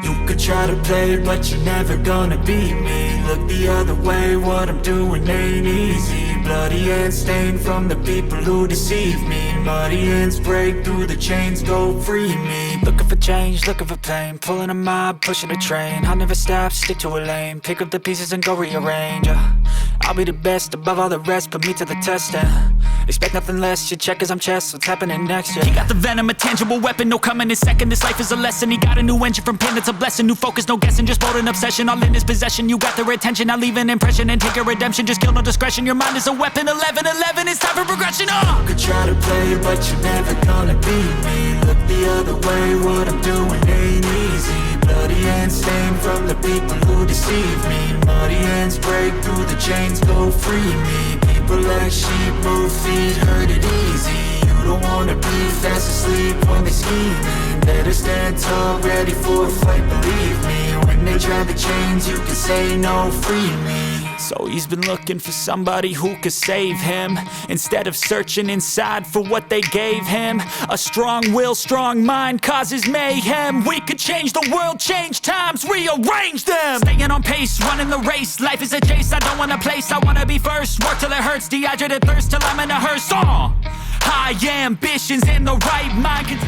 You could try to play, but you're never gonna beat me. Look the other way, what I'm doing ain't easy. Bloody hands stained from the people who deceive me. Muddy hands break through the chains, go free me. Looking for change, looking for pain. Pulling a mob, pushing a train. I'll never stop, stick to a lane. Pick up the pieces and go rearrange. I'll be the best above all the rest, put me to the test and expect nothing less, your check as I'm chess. What's happening next, yeah. He got the venom, a tangible weapon, no coming in second. This life is a lesson, he got a new engine from pain, it's a blessing. New focus, no guessing, just bold and obsession. All in his possession, you got their attention. I'll leave an impression and take your redemption. Just kill, no discretion, your mind is a weapon. 11-11, it's time for progression, You could try to play, but you're never gonna beat me. Look the other way, what I'm doing ain't easy. Bloody hands stained from the people who deceive me. Muddy hands break through the chains, go free me. People like sheep move feet, hurt it easy. You don't wanna be fast asleep when they scheming. Better stand tall, ready for a fight, believe me. When they try the chains, you can say no, free me. So he's been looking for somebody who could save him, instead of searching inside for what they gave him. A strong will, strong mind causes mayhem. We could change the world, change times, rearrange them. Staying on pace, running the race. Life is a chase, I don't want a place. I wanna be first, work till it hurts. Dehydrated thirst till I'm in a hearse. High ambitions in the right mind.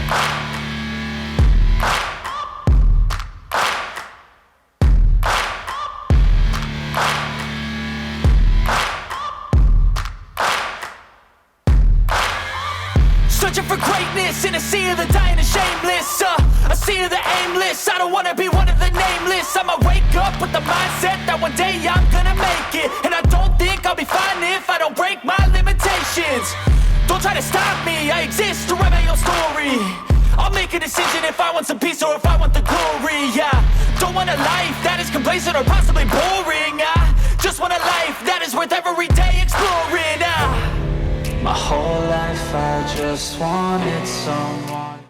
Searching for greatness in a sea of the dying and shameless, a sea of the aimless. I don't wanna be one of the nameless. I'ma wake up with the mindset that one day I'm gonna make it. And I don't think I'll be fine if I don't break my limitations. Don't try to stop me, I exist to write my own story. I'll make a decision if I want some peace or if I want the glory. Don't want a life that is complacent or possibly boring. I just want a life that is worth every day exploring. My whole life I just wanted someone